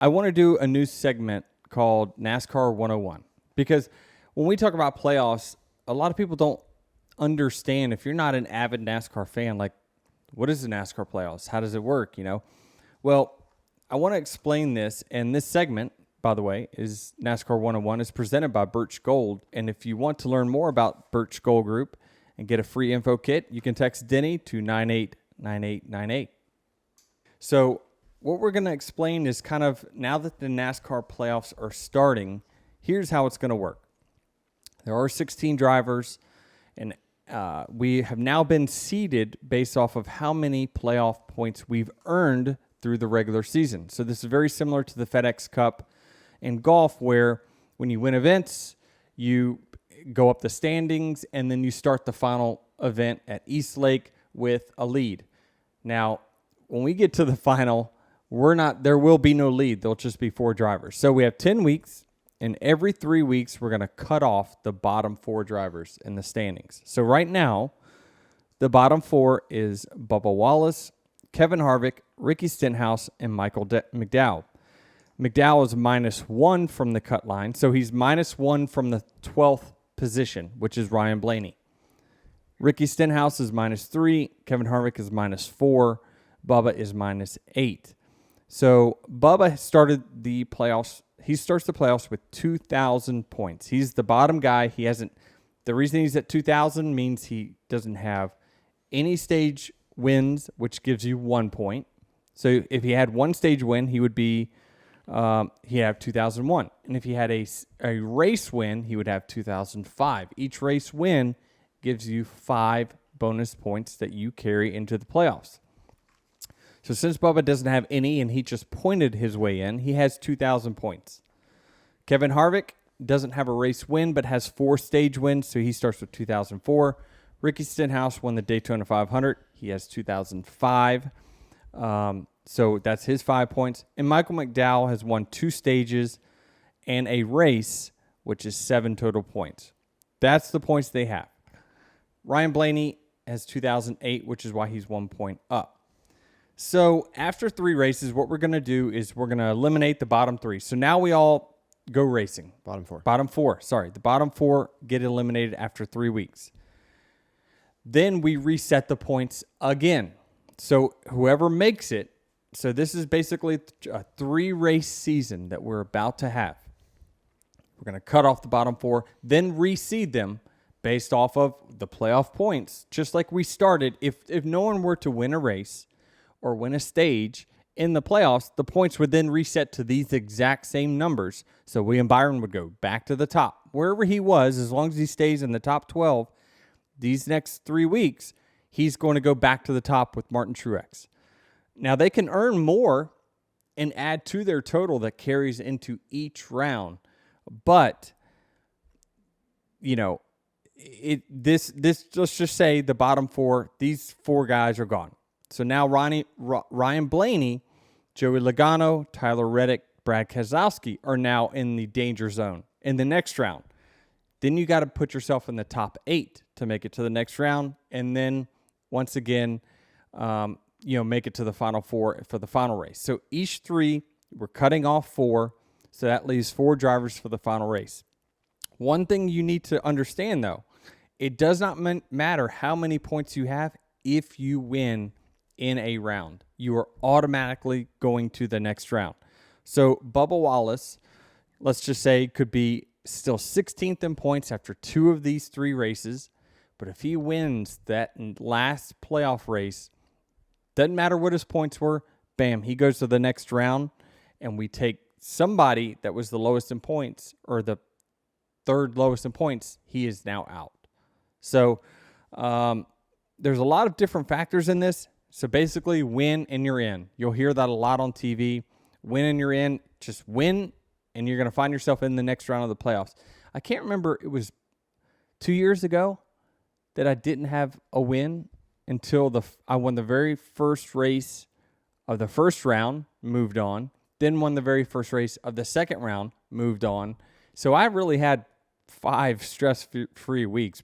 I want to do a new segment called NASCAR 101 because when we talk about playoffs, a lot of people don't understand. If you're not an avid NASCAR fan, like, what is the NASCAR playoffs? How does it work, Well, I want to explain this, and this segment, by the way, is NASCAR 101, is presented by Birch Gold, and if you want to learn more about Birch Gold Group and get a free info kit, you can text Denny to 989898. So what we're going to explain is kind of, now that the NASCAR playoffs are starting, here's how it's going to work. There are 16 drivers, and we have now been seeded based off of how many playoff points we've earned through the regular season. So this is very similar to the FedEx Cup in golf, where when you win events, you go up the standings, and then you start the final event at East Lake with a lead. Now, when we get to the final, there will be no lead. There'll just be 4 drivers. So we have 10 weeks. And every 3 weeks, we're going to cut off the bottom 4 drivers in the standings. So right now, the bottom 4 is Bubba Wallace, Kevin Harvick, Ricky Stenhouse, and Michael McDowell. McDowell is -1 from the cut line, so he's -1 from the 12th position, which is Ryan Blaney. Ricky Stenhouse is -3, Kevin Harvick is -4, Bubba is -8. So Bubba started the playoffs. He starts the playoffs with 2,000 points. He's the bottom guy. The reason he's at 2,000 means he doesn't have any stage wins, which gives you 1 point. So if he had one stage win, he would be, he'd have 2,001. And if he had a race win, he would have 2,005. Each race win gives you 5 bonus points that you carry into the playoffs. So since Bubba doesn't have any and he just pointed his way in, he has 2,000 points. Kevin Harvick doesn't have a race win but has 4 stage wins, so he starts with 2,004. Ricky Stenhouse won the Daytona 500. He has 2,005. So that's his 5 points. And Michael McDowell has won 2 stages and a race, which is 7 total points. That's the points they have. Ryan Blaney has 2,008, which is why he's 1 point up. So after 3 races, what we're going to do is we're going to eliminate the bottom 3. So now we all go racing. Bottom 4. The bottom 4 get eliminated after 3 weeks. Then we reset the points again. So whoever makes it, so this is basically a 3-race season that we're about to have. We're going to cut off the bottom 4, then reseed them based off of the playoff points, just like we started. If no one were to win a race or win a stage in the playoffs, the points would then reset to these exact same numbers. So William Byron would go back to the top. Wherever he was, as long as he stays in the top 12, these next 3 weeks, he's going to go back to the top with Martin Truex. Now, they can earn more and add to their total that carries into each round. But, this let's just say the bottom 4, these 4 guys are gone. So now Ryan Blaney, Joey Logano, Tyler Reddick, Brad Keselowski are now in the danger zone in the next round. Then you got to put yourself in the top 8 to make it to the next round. And then once again, make it to the final 4 for the final race. So each 3, we're cutting off 4. So that leaves 4 drivers for the final race. One thing you need to understand, though, it does not matter how many points you have if you win in a round. You are automatically going to the next round. So Bubba Wallace, let's just say, could be still 16th in points after 2 of these 3 races. But if he wins that last playoff race, doesn't matter what his points were, bam, he goes to the next round, and we take somebody that was the lowest in points or the 3rd lowest in points, he is now out. So there's a lot of different factors in this. So basically, win and you're in. You'll hear that a lot on TV. Win and you're in. Just win, and you're going to find yourself in the next round of the playoffs. I can't remember, it was 2 years ago that I didn't have a win until I won the very first race of the first round, moved on. Then won the very first race of the second round, moved on. So I really had 5 stress-free weeks.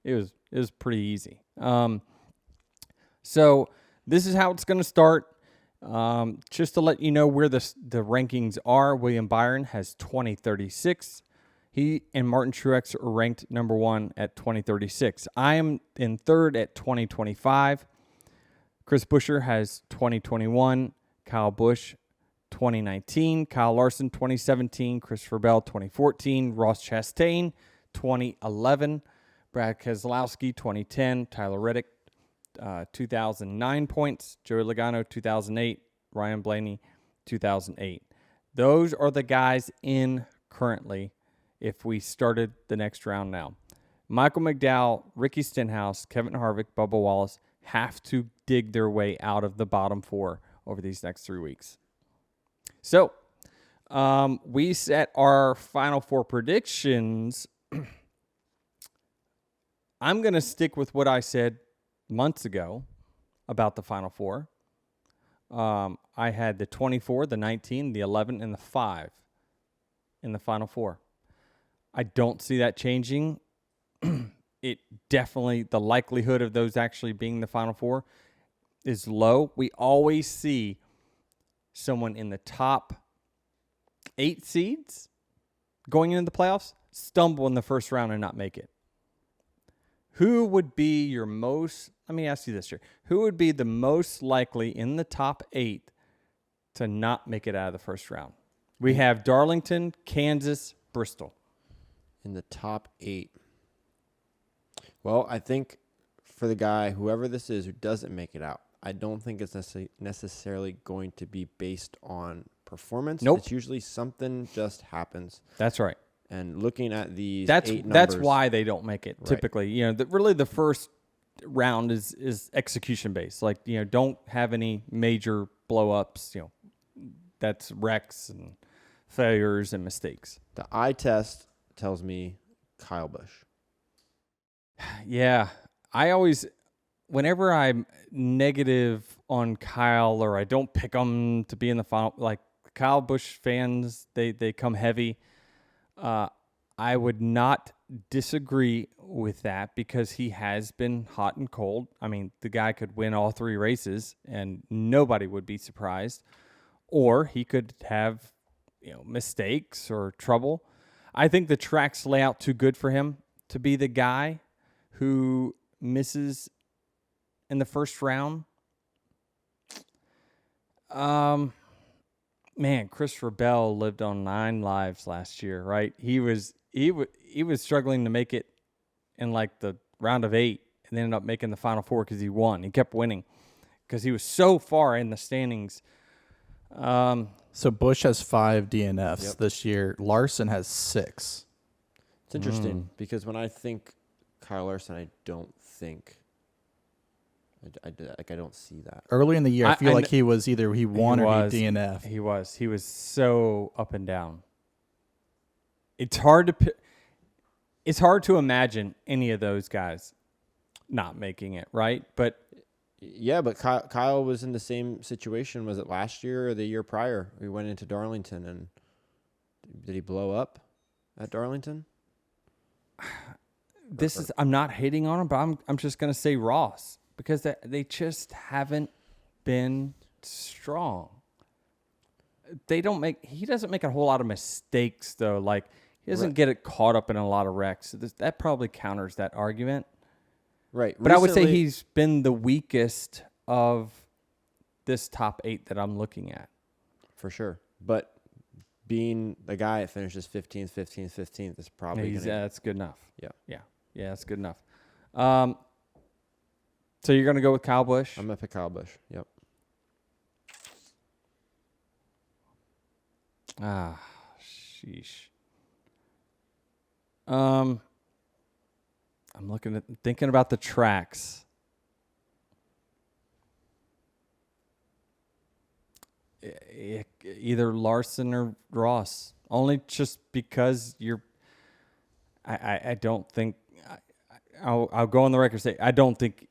It was pretty easy. So this is how it's going to start. Just to let you know where the rankings are, William Byron has 2036. He and Martin Truex are ranked number 1 at 2036. I am in third at 2025. Chris Buescher has 2021. Kyle Busch 2019. Kyle Larson 2017. Christopher Bell 2014. Ross Chastain 2011. Brad Keselowski 2010. Tyler Reddick 2009 points. Joey Logano 2008. Ryan Blaney 2008. Those are the guys in currently if we started the next round now. Michael McDowell, Ricky Stenhouse, Kevin Harvick, Bubba Wallace have to dig their way out of the bottom 4 over these next 3 weeks. So we set our final 4 predictions. I'm going to stick with what I said months ago about the final 4. I had the 24, the 19, the 11, and the 5 in the final 4. I don't see that changing. It definitely, the likelihood of those actually being the final 4 is low. We always see someone in the top 8 seeds going into the playoffs stumble in the first round and not make it. Who would be your most, let me ask you this here. Who would be the most likely in the top 8 to not make it out of the first round? We have Darlington, Kansas, Bristol. In the top 8. Well, I think for the guy, whoever this is, who doesn't make it out, I don't think it's necessarily going to be based on performance. Nope. It's usually something just happens. That's right. And looking at these That's 8 numbers, that's why they don't make it. Right. Typically, really the first round is execution based. Like, don't have any major blow ups. That's wrecks and failures and mistakes. the eye test tells me Kyle Busch. Yeah, I always, whenever I'm negative on Kyle or I don't pick him to be in the final, like Kyle Busch fans, they come heavy. I would not disagree with that because he has been hot and cold. I mean, the guy could win all 3 races and nobody would be surprised. Or he could have, mistakes or trouble. I think the tracks lay out too good for him to be the guy who misses in the first round. Man, Christopher Bell lived on 9 lives last year, right? He was struggling to make it in like the round of 8 and ended up making the final 4 because he won. He kept winning because he was so far in the standings. So Busch has 5 DNFs this year. Larson has 6. It's interesting because when I think Kyle Larson, I don't think I don't see that. Early in the year, I feel like he was either he won or he DNF. He was so up and down. It's hard to imagine any of those guys not making it, right? But yeah, but Kyle was in the same situation. Was it last year or the year prior? We went into Darlington, and did he blow up at Darlington? I'm not hating on him, but I'm just gonna say Ross because they just haven't been strong. He doesn't make a whole lot of mistakes though. Like he doesn't get it caught up in a lot of wrecks. So that probably counters that argument. Right. But I would say he's been the weakest of this top 8 that I'm looking at. For sure. But being the guy that finishes 15th is probably that's good enough. Yeah, that's good enough. So you're going to go with Kyle Busch? I'm going to pick Kyle Busch. Yep. Sheesh. I'm thinking about the tracks. Either Larson or Ross. Only just because I don't think I'll go on the record and say I don't think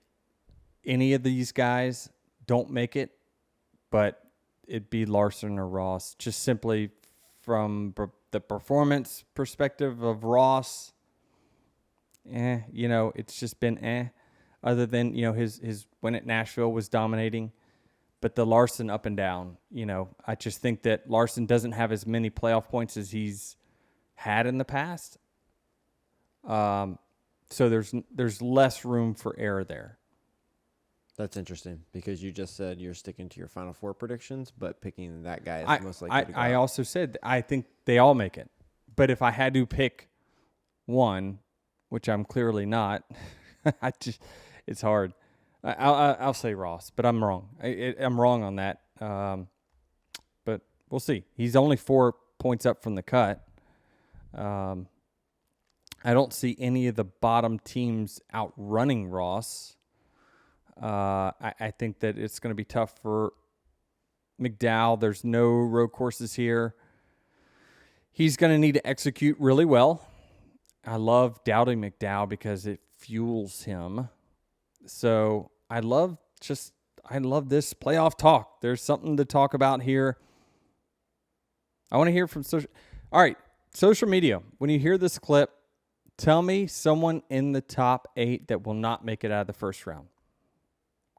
any of these guys don't make it, but it'd be Larson or Ross. Just simply from the performance perspective of Ross. It's just been Other than his win at Nashville was dominating, but the Larson up and down, I just think that Larson doesn't have as many playoff points as he's had in the past. So there's less room for error there. That's interesting because you just said you're sticking to your Final Four predictions, but picking that guy is most likely to go I out. also said I think they all make it. But if I had to pick one, which I'm clearly not, it's hard. I'll say Ross, but I'm wrong. I'm wrong on that. But we'll see. He's only 4 points up from the cut. I don't see any of the bottom teams outrunning Ross. I think that it's going to be tough for McDowell. There's no road courses here. He's going to need to execute really well. I love doubting McDowell because it fuels him. So I love this playoff talk. There's something to talk about here. I want to hear from social. All right, social media. When you hear this clip, tell me someone in the top 8 that will not make it out of the first round.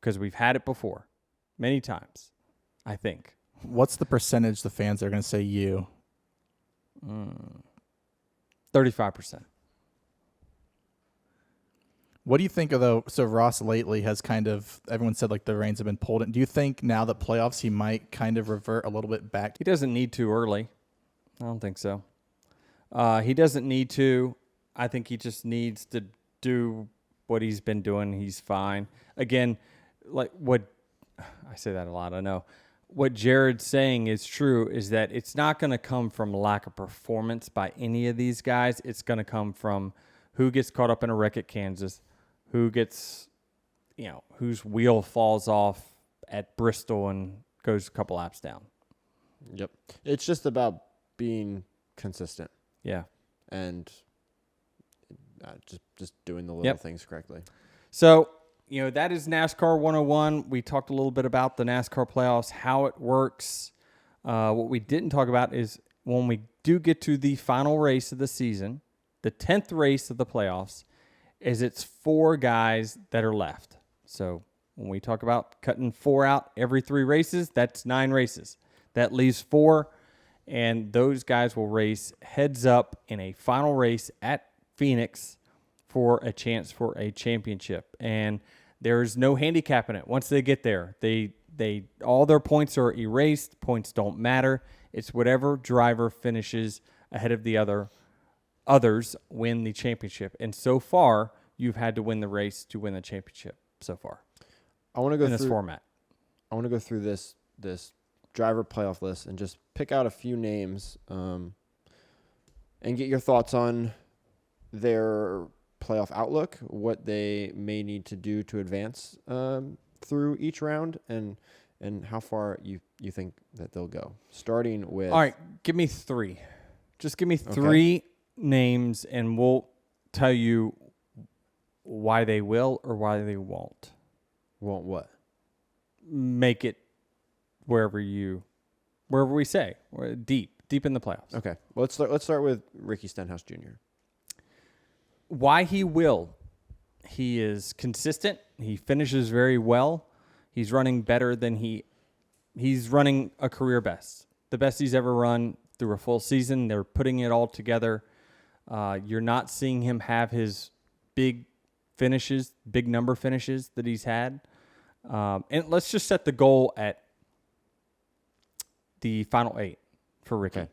Because we've had it before, many times, I think. What's the percentage the fans are going to say you? 35%. What do you think of though? So Ross lately has everyone said like the reins have been pulled in. Do you think now that playoffs he might kind of revert a little bit back? He doesn't need to early. I don't think so. He doesn't need to. I think he just needs to do what he's been doing. He's fine. Again, like what I say that a lot, I know. What Jared's saying is true is that it's not going to come from lack of performance by any of these guys. It's going to come from who gets caught up in a wreck at Kansas, who gets, whose wheel falls off at Bristol and goes a couple laps down. Yep. It's just about being consistent. Yeah. And just doing the little things correctly. So, that is NASCAR 101. We talked a little bit about the NASCAR playoffs, how it works. What we didn't talk about is when we do get to the final race of the season, the 10th race of the playoffs, is it's 4 guys that are left. So when we talk about cutting 4 out every 3 races, that's 9 races. That leaves 4, and those guys will race heads up in a final race at Phoenix for a chance for a championship. And there's no handicap in it. Once they get there, they all their points are erased. Points don't matter. It's whatever driver finishes ahead of the others win the championship. And so far, you've had to win the race to win the championship so far. I want to go in through this format. I want to go through this driver playoff list and just pick out a few names and get your thoughts on their playoff outlook, what they may need to do to advance through each round, and how far you think that they'll go. Starting with... All right, give me 3. Just give me 3 names, and we'll tell you why they will or why they won't. Won't what? Make it wherever we say. We're deep in the playoffs. Okay. Well, let's start with Ricky Stenhouse Jr. Why he will. He is consistent. He finishes very well. He's running better than he's running a career best. The best he's ever run through a full season. They're putting it all together. You're not seeing him have his big finishes, big number finishes that he's had. And let's just set the goal at the final 8 for Ricky. Okay.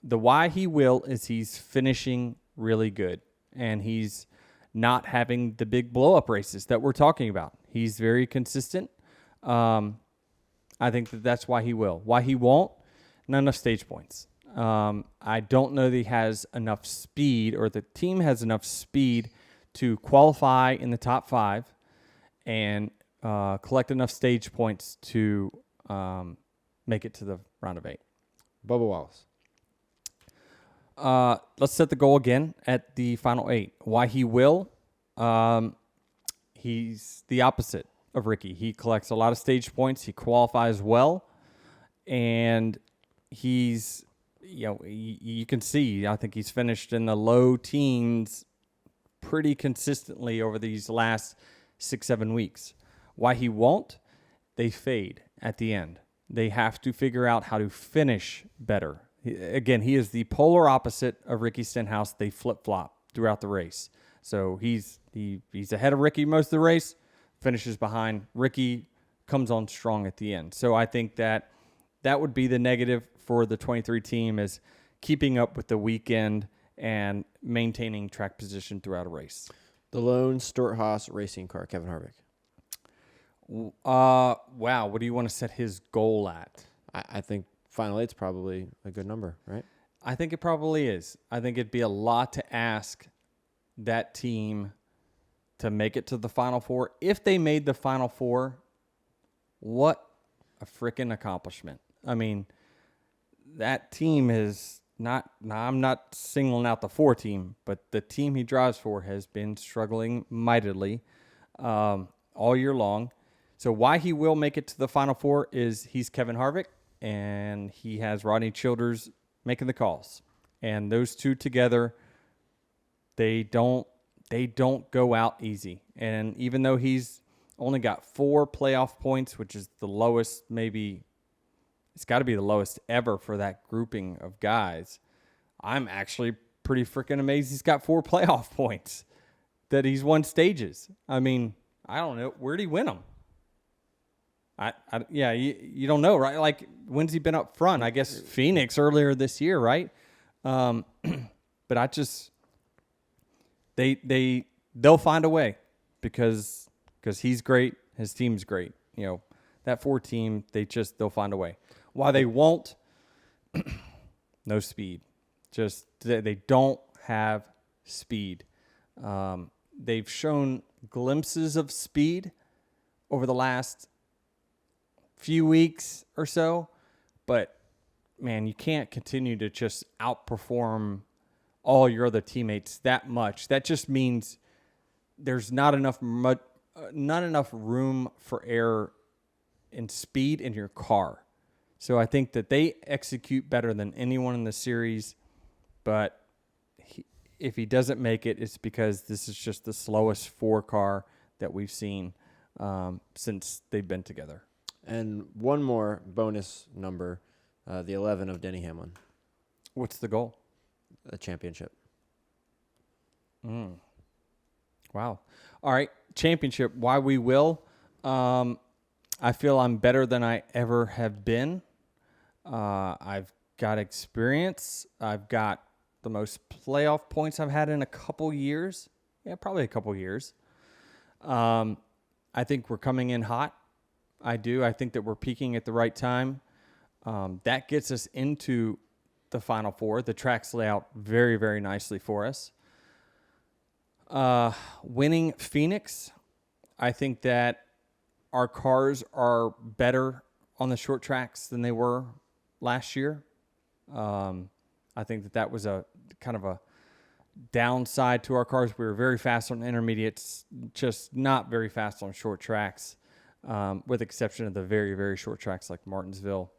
The why he will is he's finishing really good. And he's not having the big blow-up races that we're talking about. He's very consistent. I think that's why he will. Why he won't? Not enough stage points. I don't know that he has enough speed or the team has enough speed to qualify in the top 5 and collect enough stage points to make it to the round of 8. Bubba Wallace. Let's set the goal again at the final 8. Why he will? He's the opposite of Ricky. He collects a lot of stage points. He qualifies well, and he's, you can see. I think he's finished in the low teens pretty consistently over these last 6-7 weeks. Why he won't? They fade. at the end. They have to figure out how to finish better. Again, he is the polar opposite of Ricky Stenhouse. They flip-flop throughout the race. So he's ahead of Ricky most of the race, finishes behind. Ricky comes on strong at the end. So I think that would be the negative for the 23 team, is keeping up with the weekend and maintaining track position throughout a race. The lone Stewart-Haas racing car, Kevin Harvick. Wow. What do you want to set his goal at? I think Final Eight's probably a good number, right? I think it probably is. I think it'd be a lot to ask that team to make it to the Final Four. If they made the Final Four, what a freaking accomplishment. I mean, that team is not, now I'm not singling out the 4 team, but the team he drives for has been struggling mightily all year long. So why he will make it to the Final Four is he's Kevin Harvick, and he has Rodney Childers making the calls. And those two together, they don't go out easy. And even though he's only got 4 playoff points, which is the lowest, maybe it's got to be the lowest ever for that grouping of guys, I'm actually pretty freaking amazed he's got 4 playoff points, that he's won stages. I mean, I don't know. Where'd he win them? Yeah, you don't know, right? Like, when's he been up front? I guess Phoenix earlier this year, right? But I just, they'll find a way because he's great, his team's great. You know, that 4 team, they'll find a way. Why they won't, no speed. Just they don't have speed. They've shown glimpses of speed over the last few weeks or so, but man, you can't continue to just outperform all your other teammates that much. That just means there's not enough room for error in speed in your car. So I think that they execute better than anyone in the series, but if he doesn't make it, it's because this is just the slowest 4 car that we've seen since they've been together. And one more bonus number, the 11 of Denny Hamlin. What's the goal? A championship. Wow. All right, championship. Why we will. I feel I'm better than I ever have been. I've got experience. I've got the most playoff points I've had in a couple years. Yeah, probably a couple years. I think we're coming in hot. I do. I think that we're peaking at the right time. That gets us into the Final Four. The tracks lay out very, very nicely for us. Winning Phoenix, I think that our cars are better on the short tracks than they were last year. I think that was a kind of a downside to our cars. We were very fast on intermediates, just not very fast on short tracks, with the exception of the very, very short tracks like Martinsville.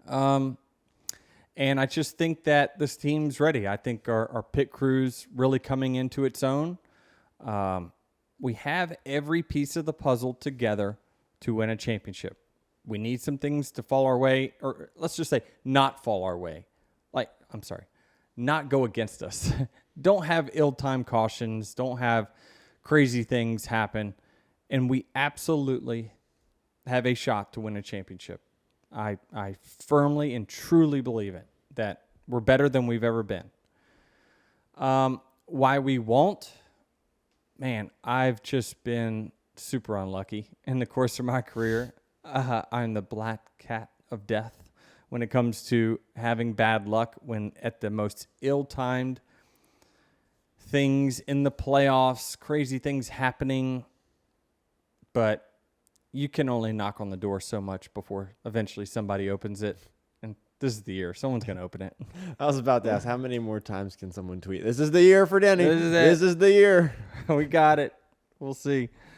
And I just think that this team's ready. I think our pit crew's really coming into its own. We have every piece of the puzzle together to win a championship. We need some things to fall our way, or let's just say not fall our way. Not go against us. Don't have ill-timed cautions. Don't have crazy things happen. And we absolutely have a shot to win a championship. I firmly and truly believe it, that we're better than we've ever been. Why we won't? Man, I've just been super unlucky in the course of my career. I'm the black cat of death when it comes to having bad luck when at the most ill-timed things in the playoffs, crazy things happening. But you can only knock on the door so much before eventually somebody opens it. And this is the year. Someone's going to open it. I was about to ask, how many more times can someone tweet, "This is the year for Denny. This is it. This is the year." We got it. We'll see.